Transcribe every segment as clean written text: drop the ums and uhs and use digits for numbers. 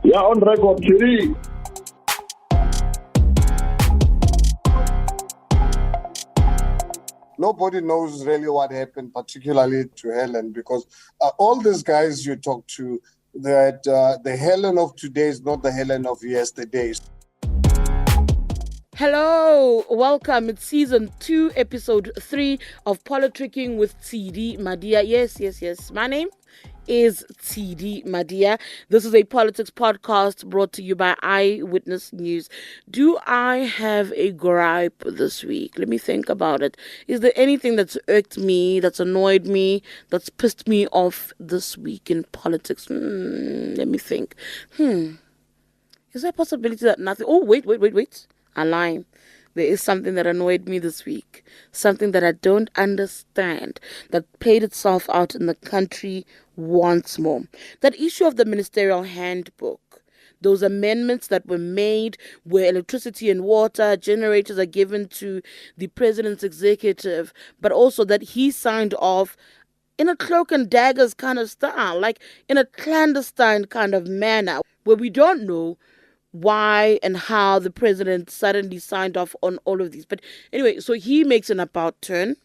Yeah, on record, Tshidi. Nobody knows really what happened, particularly to Hellen, because all these guys you talk to, that the Hellen of today is not the Hellen of yesterday. Hello, welcome. It's season 2, episode 3 of Politricking with Tshidi Madia. Yes. My name is Tshidi Madia. This is a politics podcast brought to you by Eyewitness News. Do I have a gripe this week? Let me think about it. Is there anything that's irked me, that's annoyed me, that's pissed me off this week in politics? Let me think. Is there a possibility that nothing... Oh, wait. I'm lying. There is something that annoyed me this week. Something that I don't understand. That played itself out in the country once more. That issue of the ministerial handbook. Those amendments that were made where electricity and water generators are given to the president's executive. But also that he signed off in a cloak and daggers kind of style. Like in a clandestine kind of manner. Where we don't know why and how the president suddenly signed off on all of these. But anyway, so he makes an about turn.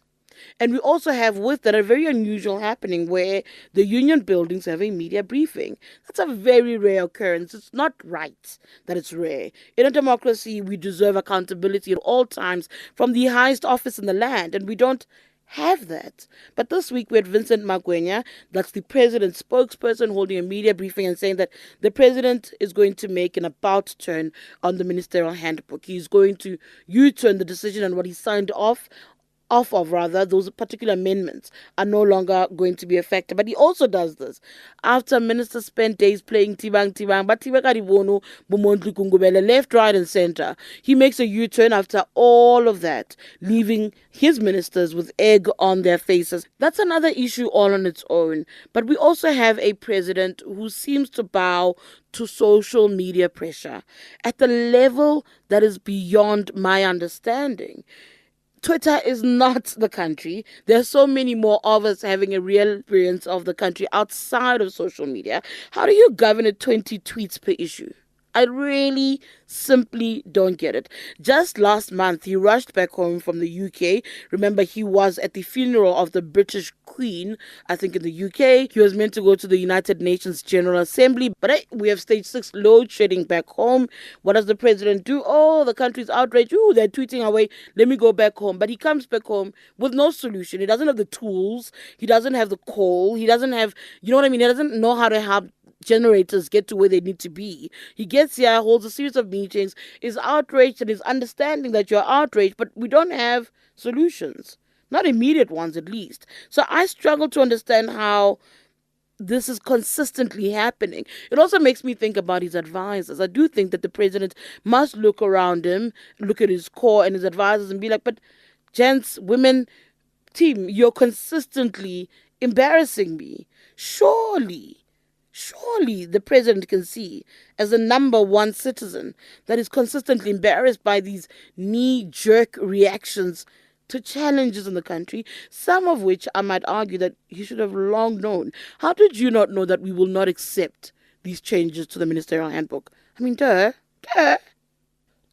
And we also have with that a very unusual happening where the union buildings have a media briefing. That's a very rare occurrence. It's not right that it's rare. In a democracy, we deserve accountability at all times from the highest office in the land, and we don't have that. But this week we had Vincent Magwenya, that's the president's spokesperson, holding a media briefing and saying that the president is going to make an about turn on the ministerial handbook. He's going to U-turn the decision on what he signed off of, those particular amendments are no longer going to be effective. But he also does this after ministers spent days playing Tibang, but Tibakaribono, Bumondli Kungubele, left, right, and center. He makes a U-turn after all of that, leaving his ministers with egg on their faces. That's another issue all on its own. But we also have a president who seems to bow to social media pressure at the level that is beyond my understanding. Twitter is not the country. There's so many more of us having a real experience of the country outside of social media. How do you govern at 20 tweets per issue? I really simply don't get it. Just last month, he rushed back home from the UK. Remember, he was at the funeral of the British Queen, I think in the UK. He was meant to go to the United Nations General Assembly. But we have stage 6 load shedding back home. What does the president do? Oh, the country's outraged. Ooh, they're tweeting away. Let me go back home. But he comes back home with no solution. He doesn't have the tools. He doesn't have the coal. He doesn't have, you know what I mean? He doesn't know how to help generators get to where they need to be. He gets here, holds a series of meetings, is outraged and is understanding that you're outraged, but we don't have solutions. Not immediate ones, at least. So I struggle to understand how this is consistently happening. It also makes me think about his advisors. I do think that the president must look around him, look at his core and his advisors and be like, but gents, women, team, you're consistently embarrassing me. Surely the president can see, as the number one citizen, that is consistently embarrassed by these knee-jerk reactions to challenges in the country, some of which I might argue that he should have long known. How did you not know that we will not accept these changes to the ministerial handbook? I mean, duh.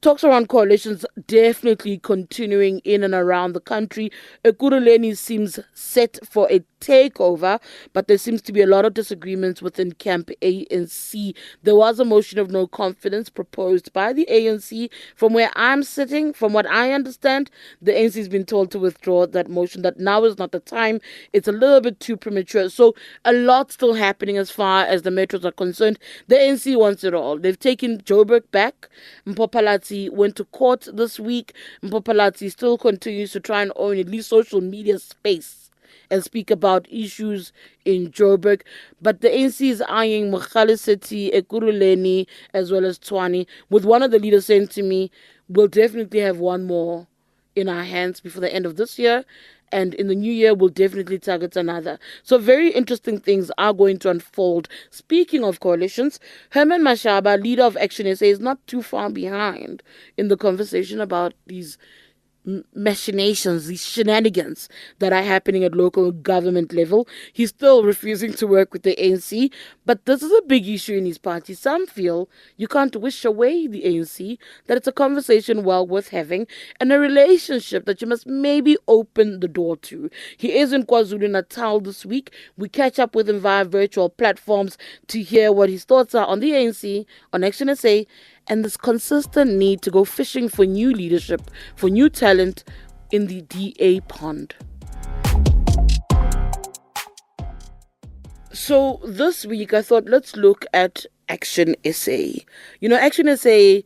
Talks around coalitions definitely continuing in and around the country. Ekurhuleni seems set for a takeover, but there seems to be a lot of disagreements within Camp ANC. There was a motion of no confidence proposed by the ANC. From where I'm sitting, from what I understand, the ANC has been told to withdraw that motion, that now is not the time. It's a little bit too premature. So a lot still happening as far as the metros are concerned. The ANC wants it all. They've taken Joburg back. Mpopalati went to court this week. Mpopalati still continues to try and own at least social media space and speak about issues in Joburg. But the ANC is eyeing Zwakele City, Ekurhuleni, as well as Tshwane, with one of the leaders saying to me, we'll definitely have one more in our hands before the end of this year. And in the new year, we'll definitely target another. So very interesting things are going to unfold. Speaking of coalitions, Herman Mashaba, leader of ActionSA, is not too far behind in the conversation about these machinations, these shenanigans that are happening at local government level. He's still refusing to work with the ANC, but this is a big issue in his party. Some feel you can't wish away the ANC, that it's a conversation well worth having and a relationship that you must maybe open the door to. He is in KwaZulu-Natal this week. We catch up with him via virtual platforms to hear what his thoughts are on the ANC, on ActionSA, and this consistent need to go fishing for new leadership, for new talent in the DA pond. So this week I thought let's look at ActionSA. ActionSA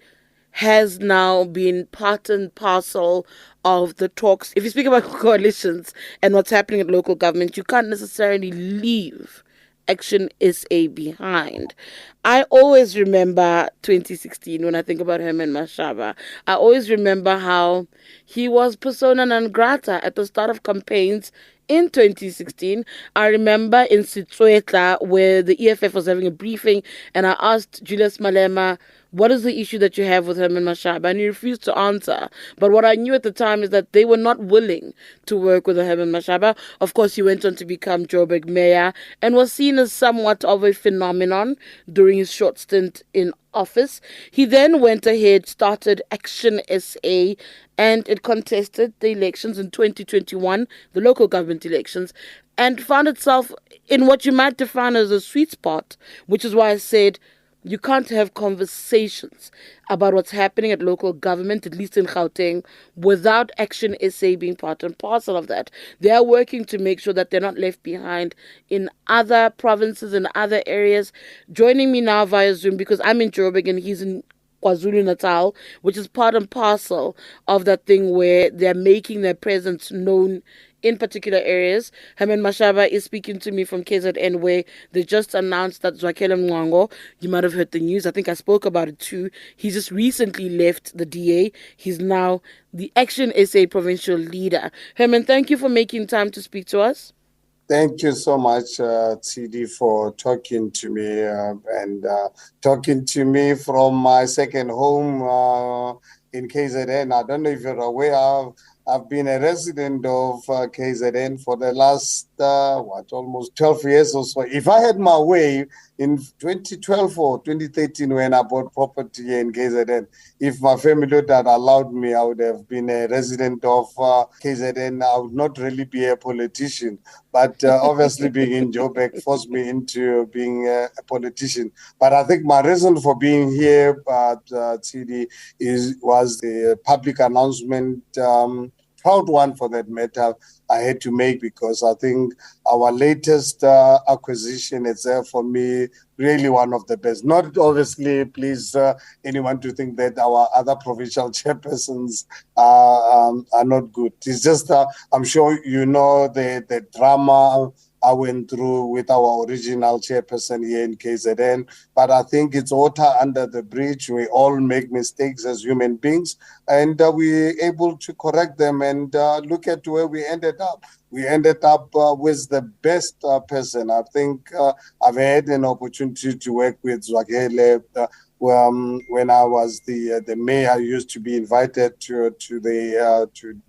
has now been part and parcel of the talks. If you speak about coalitions and what's happening at local government, you can't necessarily leave ActionSA behind. I always remember 2016 when I think about Herman Mashaba. I always remember how he was persona non grata at the start of campaigns in 2016. I remember in Sitswetla where the EFF was having a briefing and I asked Julius Malema, what is the issue that you have with Herman Mashaba? And he refused to answer. But what I knew at the time is that they were not willing to work with Herman Mashaba. Of course, he went on to become Joburg mayor and was seen as somewhat of a phenomenon during his short stint in office. He then went ahead, started ActionSA, and it contested the elections in 2021, the local government elections, and found itself in what you might define as a sweet spot, which is why I said you can't have conversations about what's happening at local government, at least in Gauteng, without ActionSA being part and parcel of that. They are working to make sure that they're not left behind in other provinces and other areas. Joining me now via Zoom, because I'm in Joburg and he's in KwaZulu-Natal, which is part and parcel of that thing where they're making their presence known in particular areas. Herman Mashaba is speaking to me from KZN, where they just announced that Zwakele Mncwango, you might have heard the news, I think I spoke about it too, he just recently left the DA. He's now the ActionSA provincial leader. Herman, thank you for making time to speak to us. Thank you so much, Tshidi, for talking to me and talking to me from my second home in KZN. I don't know if you're aware, I've been a resident of KZN for the last, almost 12 years or so. If I had my way in 2012 or 2013 when I bought property here in KZN, if my family had allowed me, I would have been a resident of KZN. I would not really be a politician. But obviously being in Joburg forced me into being a politician. But I think my reason for being here, Tshidi, was the public announcement, proud one for that matter, I had to make, because I think our latest acquisition is for me really one of the best. Not obviously, please, anyone to think that our other provincial chairpersons are not good. It's just, I'm sure you know the drama I went through with our original chairperson here in KZN, but I think it's water under the bridge. We all make mistakes as human beings, and we're able to correct them and look at where we ended up. We ended up with the best person. I think I've had an opportunity to work with Zwakele. When I was the mayor, I used to be invited to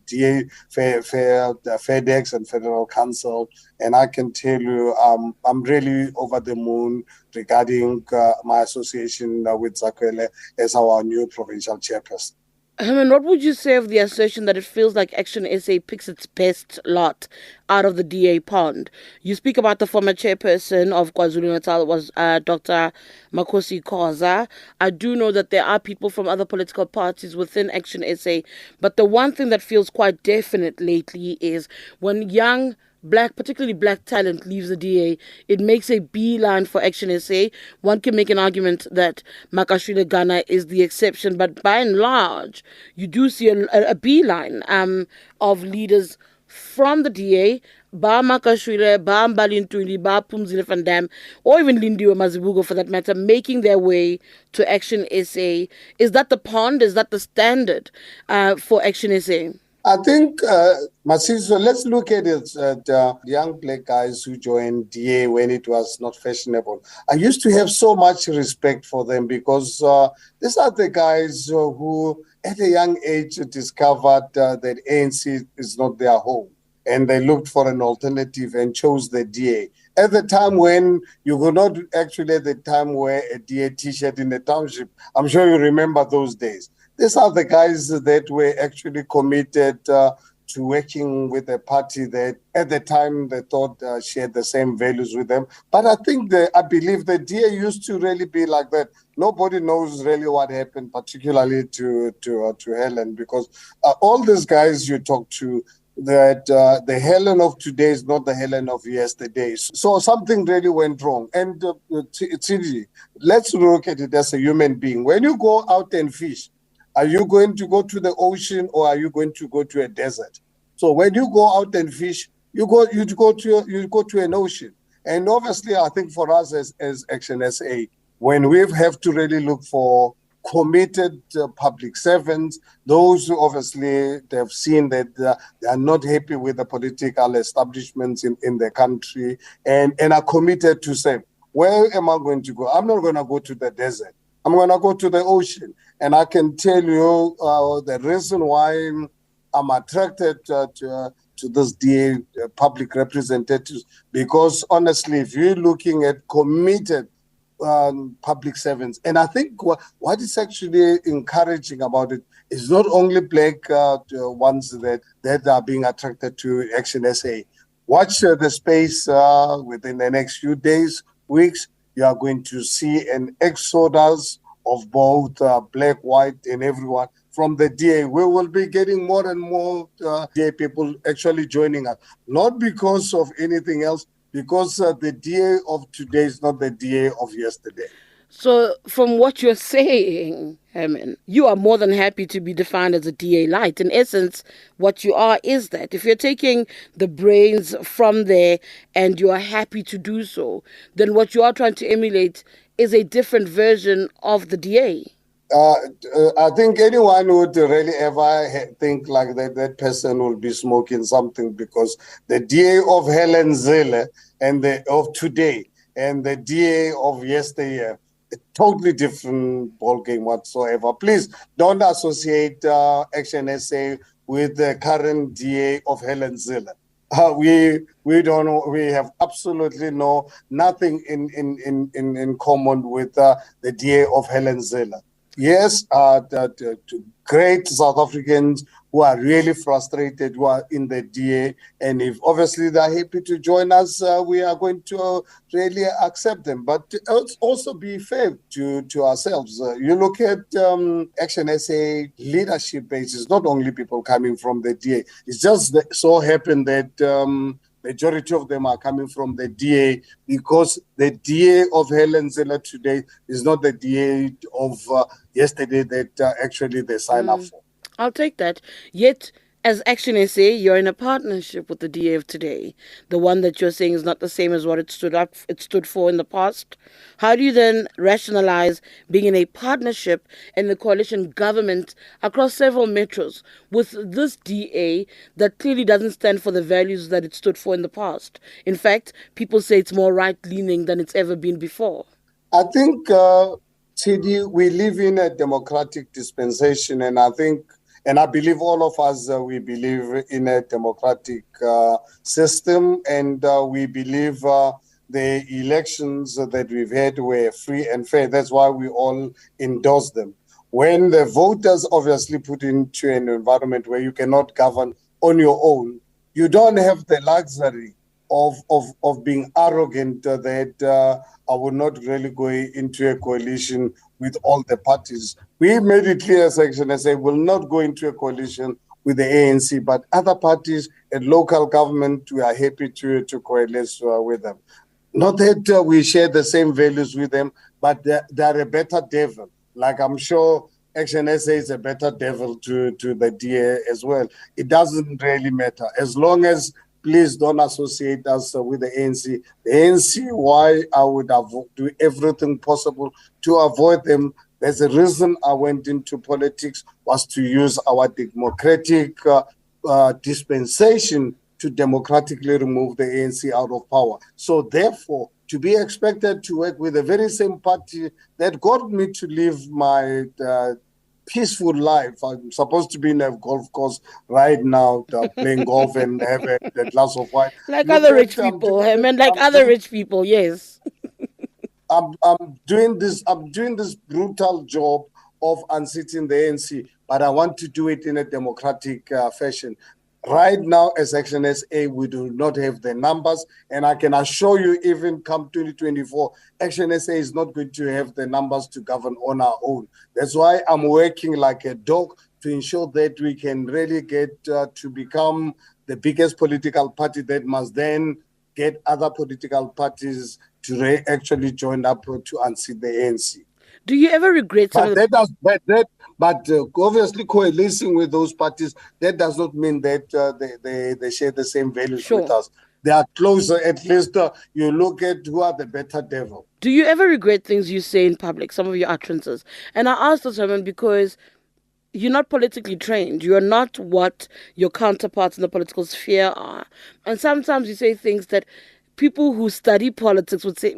DA, FedEx and Federal Council, and I can tell you I'm really over the moon regarding my association with Zwakele as our new provincial chairperson. Herman, what would you say of the assertion that it feels like ActionSA picks its best lot out of the DA pond? You speak about the former chairperson of KwaZulu-Natal was Dr. Makosi Khoza. I do know that there are people from other political parties within ActionSA, but the one thing that feels quite definite lately is when young particularly black talent leaves the DA, it makes a beeline for ActionSA. One can make an argument that Makashule Ghana is the exception, but by and large, you do see a beeline of leaders from the DA, Ba Makashule, Ba Mbalintuli, Ba Pumzile van Dam, or even Lindiwe Mazibuko for that matter, making their way to ActionSA. Is that the pond? Is that the standard for ActionSA? I think, Masiso, let's look at it at young black guys who joined DA when it was not fashionable. I used to have so much respect for them because these are the guys who at a young age discovered that ANC is not their home. And they looked for an alternative and chose the DA. At the time when you could not actually at the time wear a DA t-shirt in the township, I'm sure you remember those days. These are the guys that were actually committed to working with a party that at the time they thought shared the same values with them. But I believe the DA used to really be like that. Nobody knows really what happened, particularly to Hellen, because all these guys you talk to, that the Hellen of today is not the Hellen of yesterday. So something really went wrong. And Tshidi, let's look at it as a human being. When you go out and fish, are you going to go to the ocean or are you going to go to a desert? So when you go out and fish, you go to an ocean. And obviously, I think for us as ActionSA, when we have to really look for committed public servants, those who obviously they have seen that they are not happy with the political establishments in the country and are committed to say, where am I going to go? I'm not going to go to the desert. I'm going to go to the ocean. And I can tell you the reason why I'm attracted to this DA public representatives, because honestly, if you're looking at committed public servants, and I think what is actually encouraging about it is not only black ones that are being attracted to ActionSA. Watch the space within the next few days, weeks. You are going to see an exodus of both black, white, and everyone from the DA. We will be getting more and more DA people actually joining us, not because of anything else, because the DA of today is not the DA of yesterday. So, from what you're saying, Herman, you are more than happy to be defined as a DA light. In essence, what you are is that if you're taking the brains from there and you are happy to do so, then what you are trying to emulate is a different version of the DA. I think anyone would really ever think like that person will be smoking something, because the DA of Hellen Zille and of today and the DA of yesteryear, a totally different ballgame whatsoever. Please don't associate ActionSA with the current DA of Hellen Zille. We have absolutely nothing in common with the DA of Hellen Zille. Yes, great South Africans who are really frustrated, who are in the DA, and if obviously they're happy to join us, we are going to really accept them. But let's also be fair to ourselves. You look at ActionSA leadership base, it's not only people coming from the DA. It's just so happened that majority of them are coming from the DA, because the DA of Hellen Zille today is not the DA of yesterday that actually they signed up for. I'll take that. Yet, as ActionSA, you're in a partnership with the DA of today. The one that you're saying is not the same as what it stood for in the past. How do you then rationalize being in a partnership in the coalition government across several metros with this DA that clearly doesn't stand for the values that it stood for in the past? In fact, people say it's more right-leaning than it's ever been before. I think, Tshidi, we live in a democratic dispensation, and I believe all of us, we believe in a democratic system, and we believe the elections that we've had were free and fair. That's why we all endorse them. When the voters obviously put into an environment where you cannot govern on your own, you don't have the luxury of being arrogant that I would not really go into a coalition with all the parties. We made it clear as ActionSA will not go into a coalition with the ANC, but other parties and local government, we are happy to coalesce with them. Not that we share the same values with them, but they're a better devil. Like I'm sure ActionSA is a better devil to the DA as well. It doesn't really matter. As long as, please don't associate us with the ANC. The ANC, why I would do everything possible to avoid them. There's a reason I went into politics, was to use our democratic dispensation to democratically remove the ANC out of power. So therefore, to be expected to work with the very same party that got me to leave my peaceful life. I'm supposed to be in a golf course right now, playing golf and have a glass of wine. Like Look other at rich people, I mean, like other rich people, yes. I'm doing this brutal job of unseating the ANC, but I want to do it in a democratic fashion. Right now, as ActionSA, we do not have the numbers, and I can assure you, even come 2024, ActionSA is not going to have the numbers to govern on our own. That's why I'm working like a dog to ensure that we can really get to become the biggest political party that must then get other political parties to actually join up to unseat the ANC. Do you ever regret some of the... But obviously coalescing with those parties, that does not mean that they share the same values with us. They are closer. At least you look at who are the better devil. Do you ever regret things you say in public, some of your utterances? And I ask this, Herman, because you're not politically trained. You're not what your counterparts in the political sphere are. And sometimes you say things that people who study politics would say,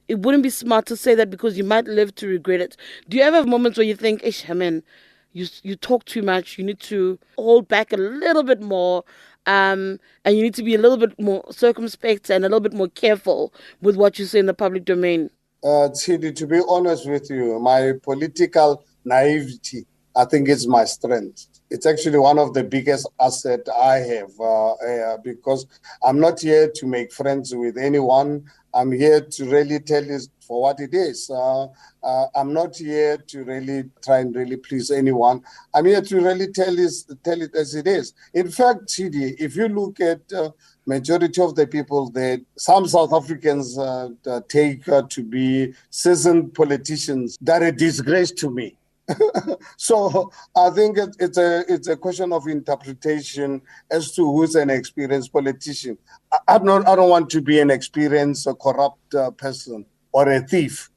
it wouldn't be smart to say that because you might live to regret it. Do you ever have moments where you think, Herman, you talk too much, you need to hold back a little bit more, and you need to be a little bit more circumspect and a little bit more careful with what you say in the public domain? Tshidi, to be honest with you, my political naivety, I think it's my strength. It's actually one of the biggest assets I have because I'm not here to make friends with anyone. I'm here to really tell you for what it is. I'm not here to really try and really please anyone. I'm here to really tell it as it is. In fact, Tshidi, if you look at majority of the people that some South Africans take to be seasoned politicians, they're a disgrace to me. So I think it's a question of interpretation as to who's an experienced politician. I don't want to be an experienced corrupt person or a thief.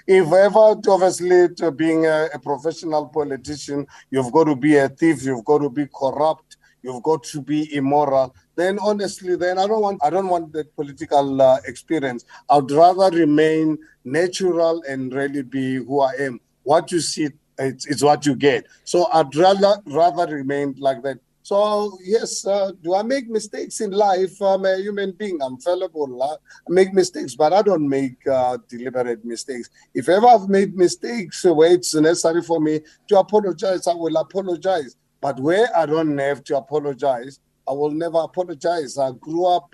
If ever, obviously, to being a professional politician, you've got to be a thief, you've got to be corrupt, you've got to be immoral. Then honestly, then I don't want that political experience. I'd rather remain natural and really be who I am. What you see, it's what you get. So I'd rather remain like that. So yes, do I make mistakes in life? I'm a human being. I'm fallible. I make mistakes, but I don't make deliberate mistakes. If ever I've made mistakes where it's necessary for me to apologize, I will apologize. But where I don't have to apologize, I will never apologize. I grew up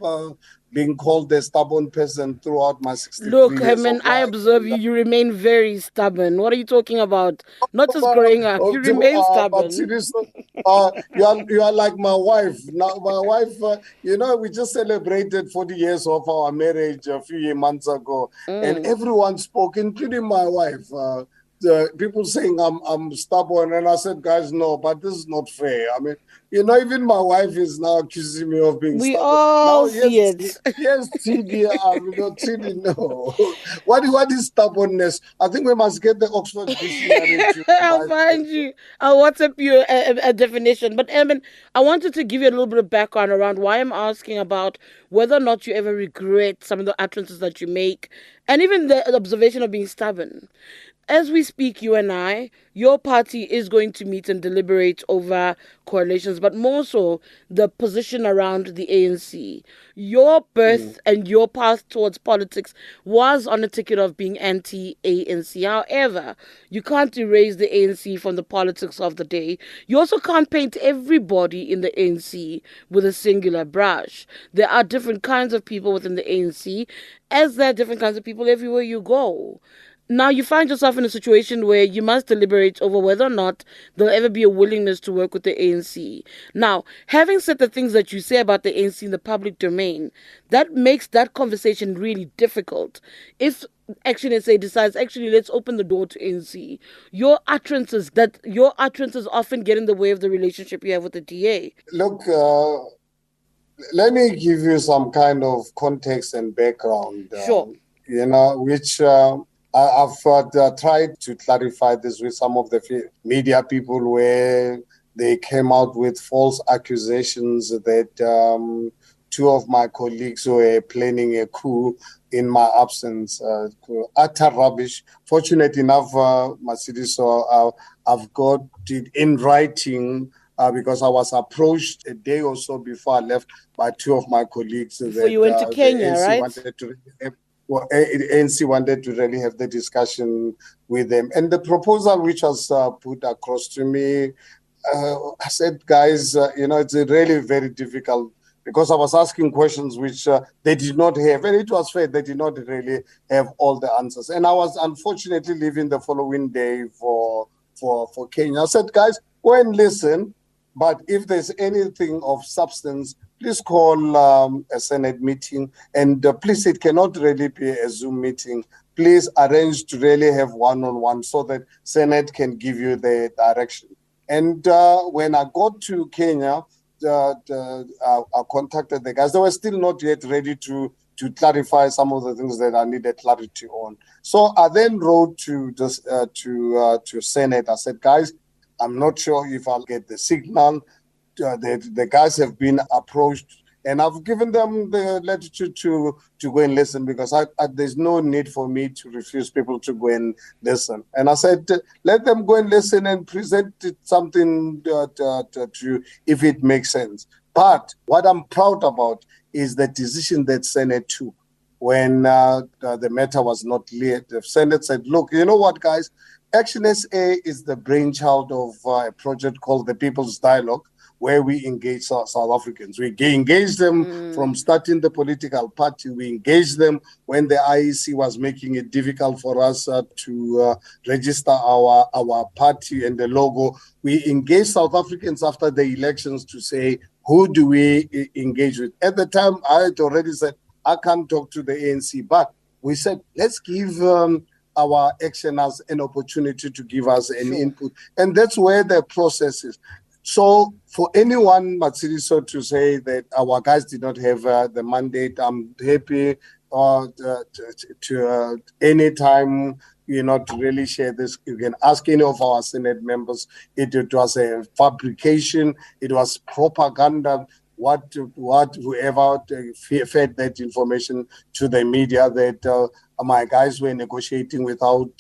being called a stubborn person throughout my 63 Look, years Herman, of life. I observe you. You remain very stubborn. What are you talking about? Not just growing up. You remain stubborn. But seriously, you are like my wife. Now, my wife, we just celebrated 40 years of our marriage a few months ago, and everyone spoke, including my wife. People saying I'm stubborn, and I said, guys, no, but this is not fair. I mean, even my wife is now accusing me of being we stubborn. all see it. Yes, Tshidi, Tshidi, no. What is stubbornness? I think we must get the Oxford Dictionary. I'll find you. I'll WhatsApp you a definition. But Emin, I wanted to give you a little bit of background around why I'm asking about whether or not you ever regret some of the utterances that you make, and even the observation of being stubborn. As we speak, you and I, your party is going to meet and deliberate over coalitions, but more so the position around the ANC. Your birth and your path towards politics was on a ticket of being anti-ANC. However, you can't erase the ANC from the politics of the day. You also can't paint everybody in the ANC with a singular brush. There are different kinds of people within the ANC, as there are different kinds of people everywhere you go. Now you find yourself in a situation where you must deliberate over whether or not there'll ever be a willingness to work with the ANC. Now, having said the things that you say about the ANC in the public domain, that makes that conversation really difficult. If ActionSA decides, actually, let's open the door to ANC, your utterances often get in the way of the relationship you have with the DA. Look, let me give you some kind of context and background. Sure. Which... I've tried to clarify this with some of the media people where they came out with false accusations that two of my colleagues were planning a coup in my absence. Utter rubbish. Fortunate enough, Mercedes, I've got it in writing because I was approached a day or so before I left by two of my colleagues Before that you went to the Kenya, ANC right? wanted to have, well, ANC wanted to really have the discussion with them. And the proposal which was put across to me, I said, guys, it's really very difficult because I was asking questions which they did not have, and it was fair, they did not really have all the answers. And I was unfortunately leaving the following day for Kenya. I said, guys, go and listen, but if there's anything of substance, please call a Senate meeting, and please, it cannot really be a Zoom meeting. Please arrange to really have one-on-one so that Senate can give you the direction. And when I got to Kenya, I contacted the guys. They were still not yet ready to clarify some of the things that I needed clarity on. So I then wrote to Senate. I said, guys, I'm not sure if I'll get the signal. The guys have been approached, and I've given them the latitude to go and listen because there's no need for me to refuse people to go and listen. And I said, let them go and listen and present something to you if it makes sense. But what I'm proud about is the decision that Senate took when the matter was not clear. The Senate said, look, you know what, guys? ActionSA is the brainchild of a project called the People's Dialogue, where we engage South Africans. We engage them from starting the political party. We engage them when the IEC was making it difficult for us to register our party and the logo. We engage South Africans after the elections to say, who do we engage with? At the time, I had already said, I can't talk to the ANC, but we said, let's give our actioners an opportunity to give us an input. And that's where the process is. So for anyone, Matsiri, so to say that our guys did not have the mandate, I'm happy to anytime, to really share this. You can ask any of our Senate members. It was a fabrication. It was propaganda. Whoever fed that information to the media that my guys were negotiating without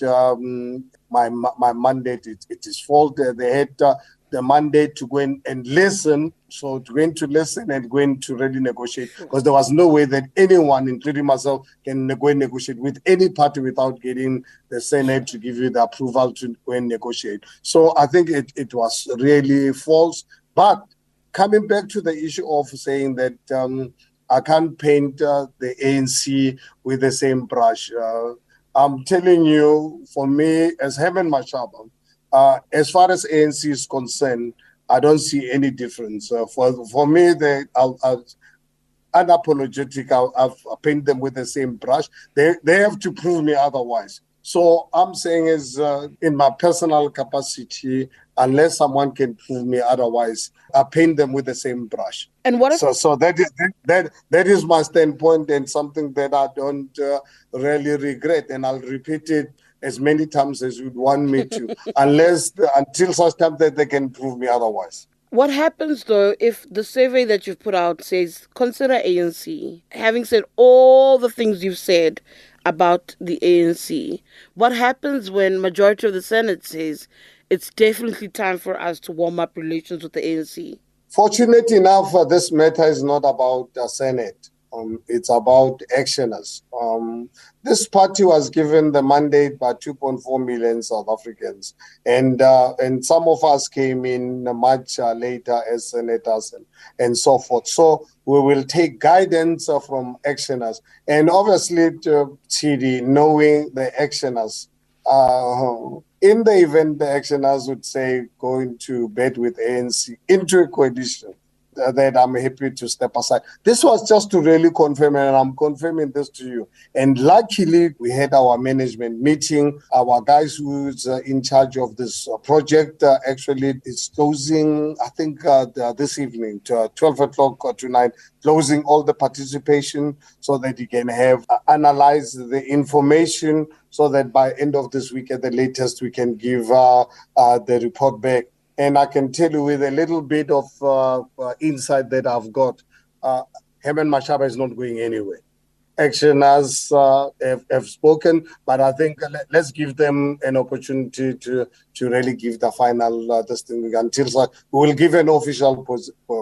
my mandate. It is fault. They had the mandate to go in and listen. So going to listen and going to really negotiate, because there was no way that anyone, including myself, can go and negotiate with any party without getting the Senate to give you the approval to go and negotiate. So I think it was really false. But coming back to the issue of saying that I can't paint the ANC with the same brush. I'm telling you, for me, as Herman Mashaba, as far as ANC is concerned, I don't see any difference. For me, I'll unapologetic. I'll paint them with the same brush. They have to prove me otherwise. So I'm saying is in my personal capacity, unless someone can prove me otherwise, I paint them with the same brush. And what if so that is my standpoint, and something that I don't really regret, and I'll repeat it as many times as you'd want me to, until such time that they can prove me otherwise. What happens though if the survey that you've put out says consider ANC? Having said all the things you've said about the ANC, what happens when majority of the Senate says it's definitely time for us to warm up relations with the ANC? Fortunate enough, this matter is not about the Senate. It's about actioners. This party was given the mandate by 2.4 million South Africans, and some of us came in much later as senators and so forth. So we will take guidance from actioners, and obviously, Tshidi, knowing the actioners. In the event the actioners would say going to bed with ANC into a coalition, that I'm happy to step aside. This was just to really confirm, and I'm confirming this to you. And luckily, we had our management meeting. Our guys who's in charge of this project actually is closing, I think, this evening, to 12 o'clock tonight, closing all the participation so that you can have analyze the information so that by end of this week at the latest, we can give the report back. And I can tell you with a little bit of insight that I've got, Herman Mashaba is not going anywhere. actioners have spoken, but I think let's give them an opportunity to really give the final testimony until we will give an official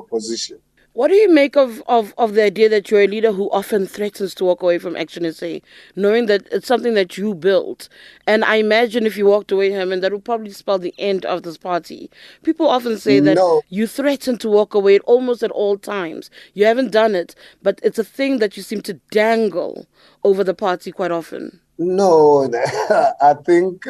position. What do you make of the idea that you're a leader who often threatens to walk away from ActionSA, knowing that it's something that you built? And I imagine if you walked away, Herman, that would probably spell the end of this party. People often say that you threaten to walk away almost at all times. You haven't done it, but it's a thing that you seem to dangle over the party quite often. No, I think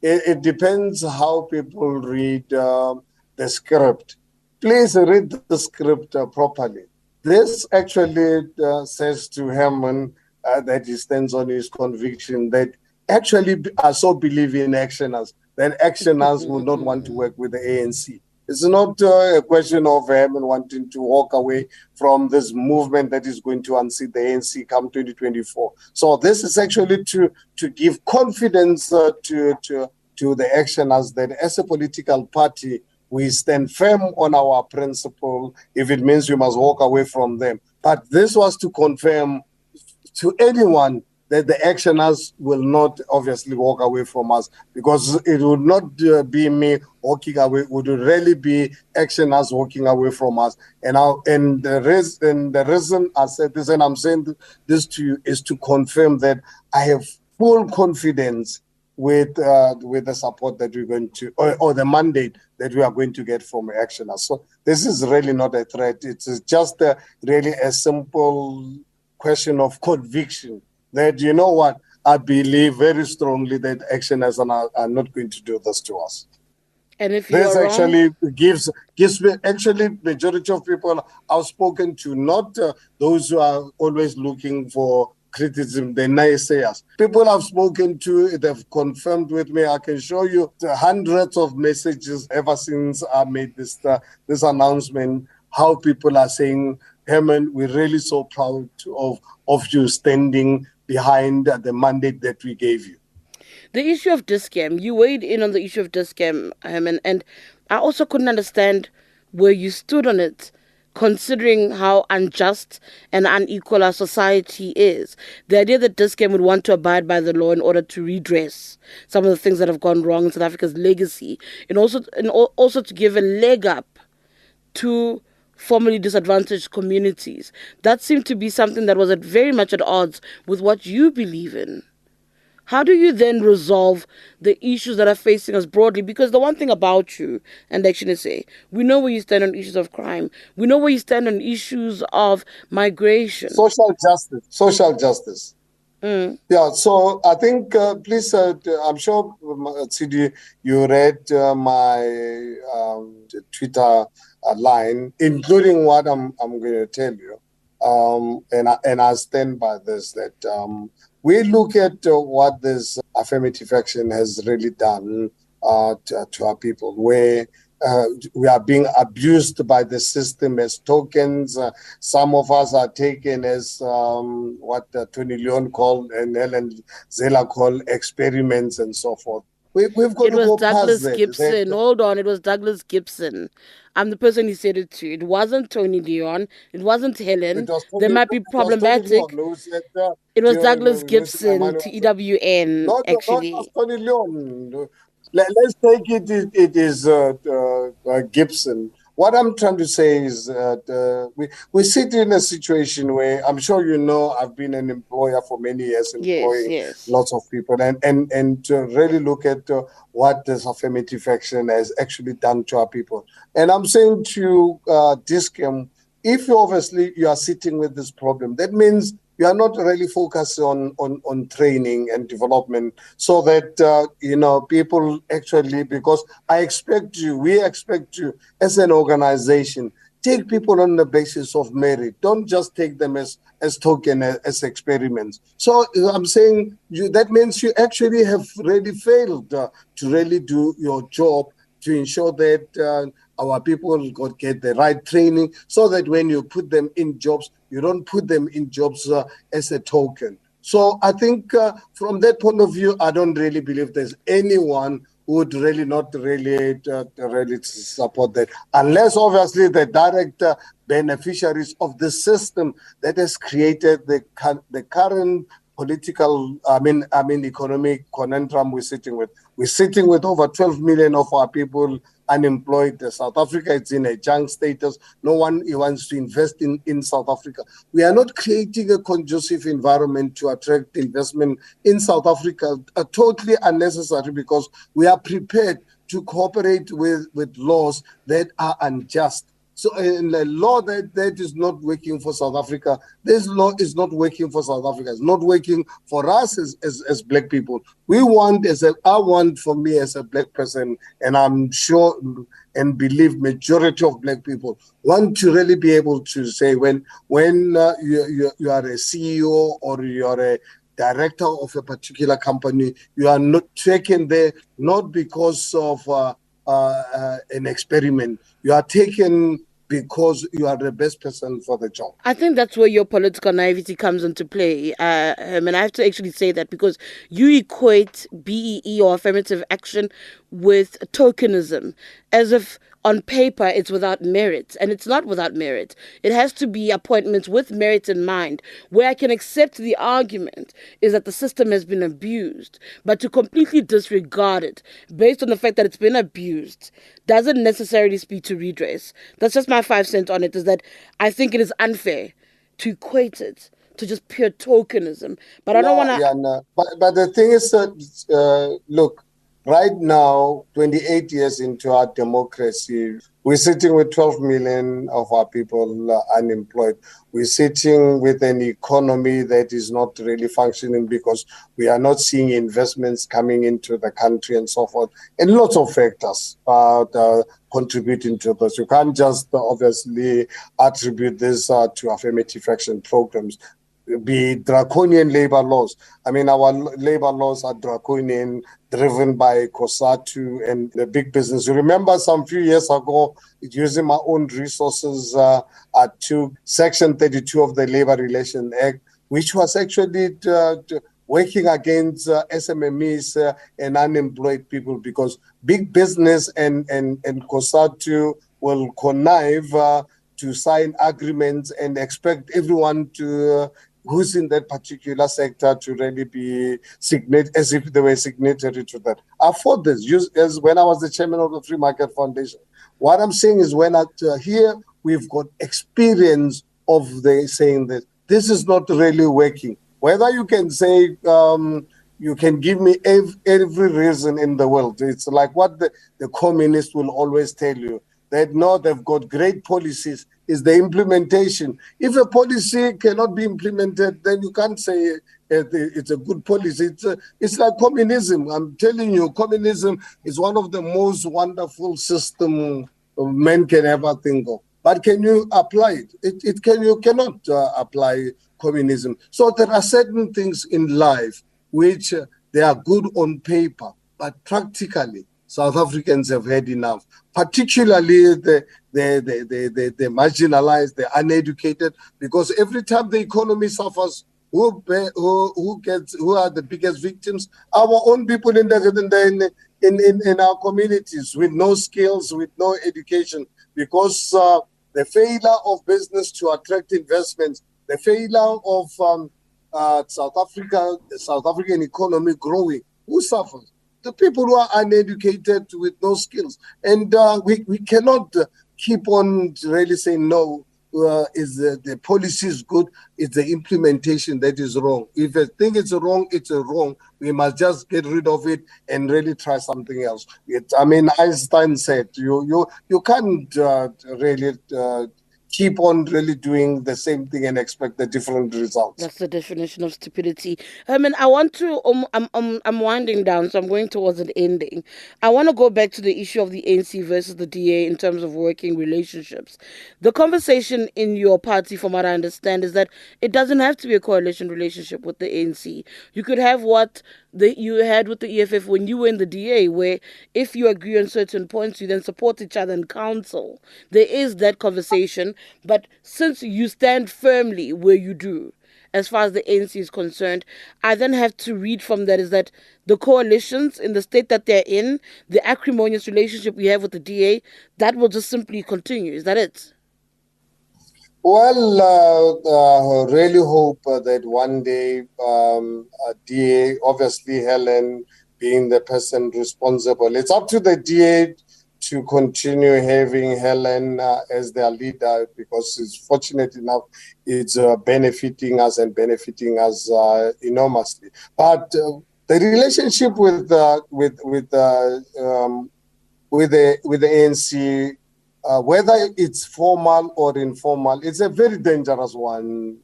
it depends how people read the script. Please read the script properly. This actually says to Herman that he stands on his conviction that actually I so believe in actioners, that actioners will not want to work with the ANC. It's not a question of Herman wanting to walk away from this movement that is going to unseat the ANC come 2024. So this is actually to give confidence to the actioners that as a political party, we stand firm on our principle if it means we must walk away from them. But this was to confirm to anyone that the actioners will not obviously walk away from us, because it would not be me walking away, it would really be actioners walking away from us. And the reason I said this, and I'm saying this to you, is to confirm that I have full confidence with the support that we're going to, or the mandate that we are going to get from actioners. So this is really not a threat. It's just really a simple question of conviction that, you know what, I believe very strongly that actioners are not going to do this to us. And if this actually gives me, actually, majority of people I've spoken to, not those who are always looking for criticism, the naysayers. People I've spoken to, they've confirmed with me. I can show you the hundreds of messages ever since I made this announcement, how people are saying, Herman, we're really so proud of you standing behind the mandate that we gave you. The issue of Dis-Chem, you weighed in on the issue of Dis-Chem, Herman, and I also couldn't understand where you stood on it, considering how unjust and unequal our society is. The idea that Dis-Chem would want to abide by the law in order to redress some of the things that have gone wrong in South Africa's legacy, and also to give a leg up to formerly disadvantaged communities. That seemed to be something that was very much at odds with what you believe in. How do you then resolve the issues that are facing us broadly? Because the one thing about you and ActionSA, we know where you stand on issues of crime. We know where you stand on issues of migration. Social justice. Mm. Yeah, so I think, please, I'm sure, Tshidi, you read my Twitter line, including what I'm going to tell you. And I stand by this, that we look at what this affirmative action has really done to our people, where we are being abused by the system as tokens. Some of us are taken as what Tony Leon called and Hellen Zille called experiments and so forth. We've got it to was go Douglas past Gibson. Hold on, it was Douglas Gibson. I'm the person he said it to. It wasn't Tony Leon. It wasn't Helen. They might be problematic. It was Douglas Gibson to EWN, actually. Not Tony Leon. Let's take it is Gibson. What I'm trying to say is that we sit in a situation where, I'm sure you know, I've been an employer for many years, employing lots of people, and to really look at what this affirmative action has actually done to our people. And I'm saying to Dis-Chem, if you are sitting with this problem, that means you are not really focused on training and development, so that people actually, because we expect you as an organization, take people on the basis of merit. Don't just take them as token, as experiments. So I'm saying that means you actually have really failed to really do your job to ensure that our people get the right training, so that when you put them in jobs, you don't put them in jobs as a token. So I think from that point of view, I don't really believe there's anyone would really not really support that, unless obviously the direct beneficiaries of the system that has created the current political, economic conundrum we're sitting with. We're sitting with over 12 million of our people unemployed. South Africa is in a junk status. No one wants to invest in South Africa. We are not creating a conducive environment to attract investment in South Africa, totally unnecessary, because we are prepared to cooperate with laws that are unjust. So in the law that is not working for South Africa, this law is not working for South Africa. It's not working for us as Black people. I want for me as a Black person, and I'm sure and believe majority of Black people want to really be able to say when you are a CEO or you are a director of a particular company, you are not taken there not because of an experiment. You are taken because you are the best person for the job. I think that's where your political naivety comes into play. And I have to actually say that because you equate BEE or affirmative action with tokenism, as if on paper it's without merit, and it's not without merit. It has to be appointments with merit in mind, where I can accept the argument is that the system has been abused, but to completely disregard it based on the fact that it's been abused doesn't necessarily speak to redress. That's just my 5 cents on it, is that I think it is unfair to equate it to just pure tokenism. But I don't want to... Yeah, no. But the thing is that, look, right now, 28 years into our democracy, we're sitting with 12 million of our people unemployed. We're sitting with an economy that is not really functioning because we are not seeing investments coming into the country and so forth. And lots of factors contributing to this. You can't just obviously attribute this to affirmative action programs. Be draconian labor laws. I mean, our labor laws are draconian, driven by COSATU and the big business. You remember some few years ago, using my own resources, I took Section 32 of the Labor Relations Act, which was actually working against SMMEs and unemployed people, because big business and COSATU will connive to sign agreements and expect everyone to who's in that particular sector to really be as if they were signatory to that. I fought this as when I was the chairman of the Free Market Foundation. What I'm saying is when here we've got experience of saying that this is not really working. Whether you can say you can give me every reason in the world. It's like what the communists will always tell you, that no, they've got great policies, is the implementation. If a policy cannot be implemented, then you can't say it's a good policy. It's like communism. I'm telling you, communism is one of the most wonderful systems men can ever think of. But can you apply it? You cannot apply communism. So there are certain things in life which they are good on paper, but practically South Africans have had enough, particularly the marginalized, the uneducated, because every time the economy suffers, who are the biggest victims? Our own people in our communities with no skills, with no education, because the failure of business to attract investments, the failure of the South African economy growing, who suffers? The people who are uneducated with no skills. And we cannot keep on really saying, no, is the policy is good, it's the implementation that is wrong. If I think it's wrong, it's wrong. We must just get rid of it and really try something else. Einstein said, you can't really keep on really doing the same thing and expect the different results. That's the definition of stupidity. I want to, I'm winding down, so I'm going towards an ending. I want to go back to the issue of the ANC versus the DA in terms of working relationships. The conversation in your party, from what I understand, is that it doesn't have to be a coalition relationship with the ANC. You could have what you had with the EFF when you were in the DA, where if you agree on certain points, you then support each other in council. There is that conversation, but since you stand firmly where you do, as far as the ANC is concerned. I then have to read from that is that the coalitions in the state that they're in, the acrimonious relationship we have with the DA, that will just simply continue. Is that it? Well, really hope that one day DA, obviously Helen being the person responsible, it's up to the DA to continue having Helen as their leader, because it's fortunate enough it's benefiting us enormously. But the relationship with the ANC, whether it's formal or informal, it's a very dangerous one,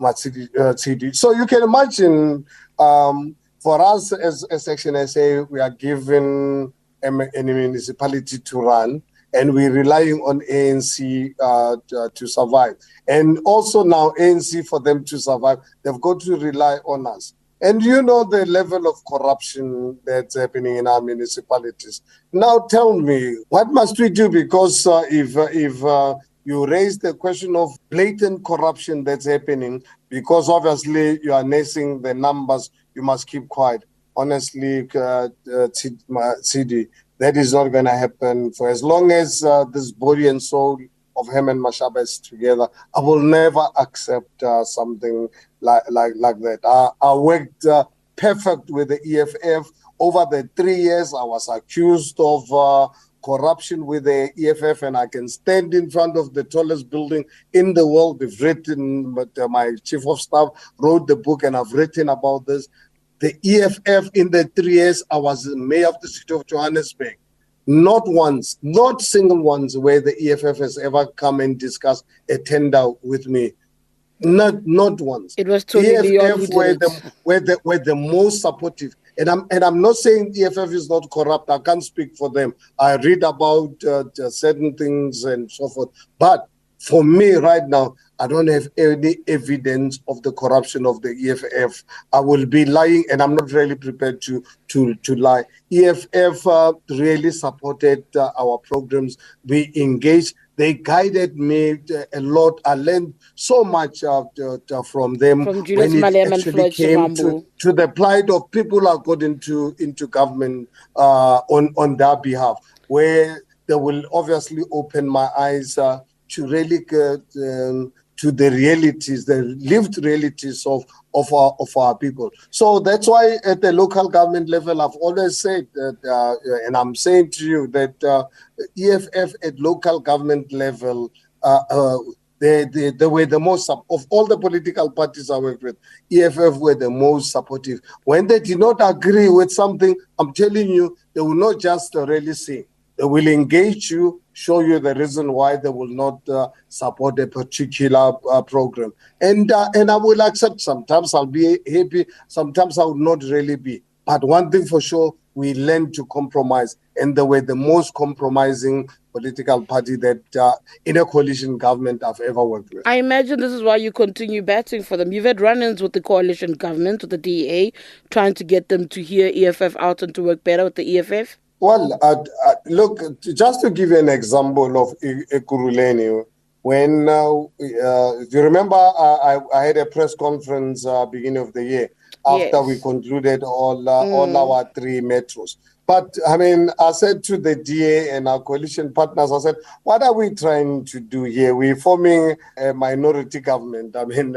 Tshidi. So you can imagine, for us as ActionSA, we are given a municipality to run, and we're relying on ANC to survive. And also now ANC, for them to survive, they've got to rely on us. And you know the level of corruption that's happening in our municipalities. Now tell me, what must we do? Because if you raise the question of blatant corruption that's happening, because obviously you are nursing the numbers, you must keep quiet. Honestly, Tshidi, that is not going to happen for as long as this body and soul of Herman Mashaba is together. I will never accept something like that. I worked perfect with the EFF. Over the 3 years, I was accused of corruption with the EFF, and I can stand in front of the tallest building in the world. We've written, but my chief of staff wrote the book, and I've written about this. The EFF, in the 3 years, I was mayor of the city of Johannesburg. Not once, not single once, where the EFF has ever come and discussed a tender with me. Not once. It was totally EFF were the most supportive. And I'm not saying EFF is not corrupt. I can't speak for them. I read about certain things and so forth. But for me right now, I don't have any evidence of the corruption of the EFF. I will be lying, and I'm not really prepared to lie. EFF really supported our programs. We engaged. They guided me a lot. I learned so much from them when it actually came to the plight of people who got into government on their behalf, where they will obviously open my eyes to really to the realities, the lived realities of our people. So that's why at the local government level, I've always said that, and I'm saying to you that EFF at local government level, they were the most, of all the political parties I worked with, EFF were the most supportive. When they did not agree with something, I'm telling you, they will not just really say. They will engage you, show you the reason why they will not support a particular program. And I will accept. Sometimes I'll be happy, sometimes I will not really be. But one thing for sure, we learn to compromise. And they were the most compromising political party that in a coalition government I've ever worked with. I imagine this is why you continue batting for them. You've had run-ins with the coalition government, with the DA, trying to get them to hear EFF out and to work better with the EFF. Well, look, just to give you an example of Ekurhuleni, when, if you remember, I had a press conference beginning of the year after we concluded all our 3 metros. But, I mean, I said to the DA and our coalition partners, I said, what are we trying to do here? We're forming a minority government. I mean,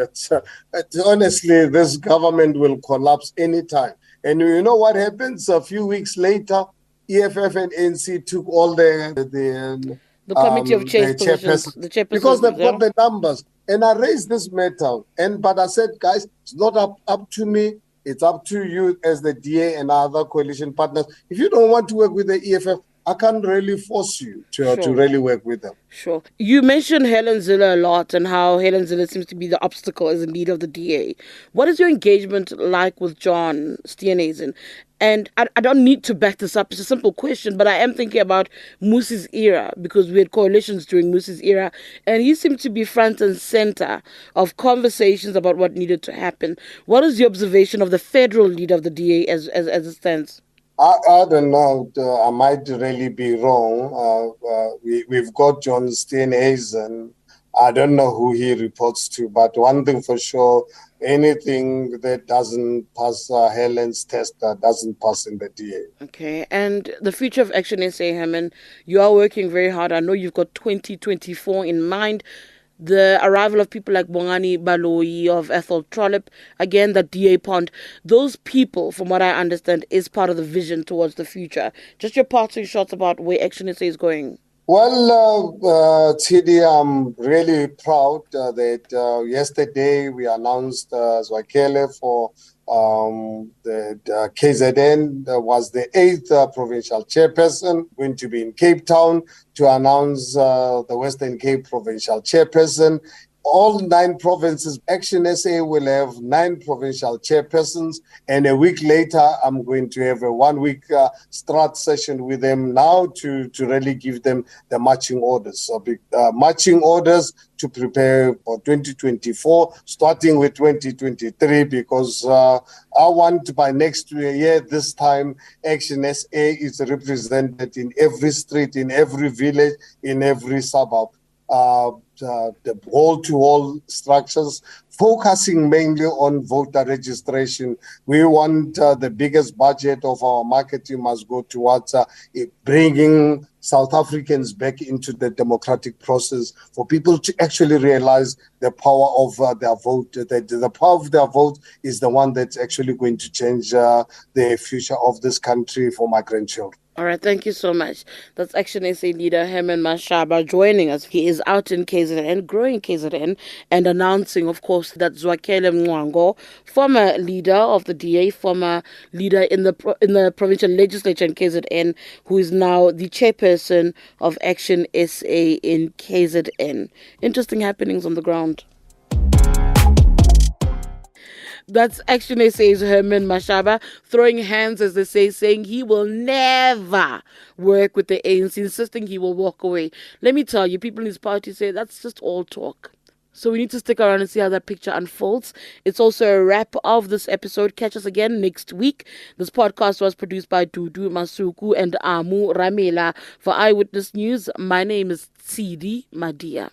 honestly, this government will collapse anytime. And you know what happens? A few weeks later, EFF and ANC took all the committee of chairperson, because they've got the numbers. And I raised this matter, but I said, guys, it's not up to me. It's up to you as the DA and other coalition partners. If you don't want to work with the EFF, I can't really force you to really work with them. Sure. You mentioned Hellen Zille a lot and how Hellen Zille seems to be the obstacle as the leader of the DA. What is your engagement like with John Steenhuisen? And I don't need to back this up. It's a simple question, but I am thinking about Mmusi's era, because we had coalitions during Mmusi's era, and he seemed to be front and center of conversations about what needed to happen. What is your observation of the federal leader of the DA as it stands? I don't know. I might really be wrong. We've got John Steenhuisen. I don't know who he reports to, but one thing for sure, anything that doesn't pass Helen's test doesn't pass in the DA. Okay, and the future of ActionSA, Herman, you are working very hard. I know you've got 2024 in mind. The arrival of people like Bongani Baloyi of Ethel Trollip, again, the DA Pond, those people, from what I understand, is part of the vision towards the future. Just your parting shots about where ActionSA is going. Well, Tshidi, I'm really proud that yesterday we announced Zwakele for the KZN was the 8th provincial chairperson, going to be in Cape Town to announce the Western Cape provincial chairperson. All 9 provinces, ActionSA will have 9 provincial chairpersons, and a week later, I'm going to have a 1-week start session with them now to really give them the marching orders. So marching orders to prepare for 2024, starting with 2023, because I want by next year, this time, ActionSA is represented in every street, in every village, in every suburb. The wall-to-wall structures, focusing mainly on voter registration. We want the biggest budget of our marketing must go towards bringing South Africans back into the democratic process, for people to actually realize the power of their vote. That the power of their vote is the one that's actually going to change the future of this country for my grandchildren. All right, thank you so much. That's ActionSA leader Herman Mashaba joining us. He is out in KZN, growing KZN, and announcing, of course, that Zwakele Mncwango, former leader of the DA, former leader in the provincial legislature in KZN, who is now the chairperson of ActionSA in KZN. Interesting happenings on the ground. That's ActionSA's Herman Mashaba throwing hands, as they say, saying he will never work with the ANC, insisting he will walk away. Let me tell you, people in his party say that's just all talk. So we need to stick around and see how that picture unfolds. It's also a wrap of this episode. Catch us again next week. This podcast was produced by Dudu Masuku and Amu Ramela. For Eyewitness News, my name is Tshidi Madia.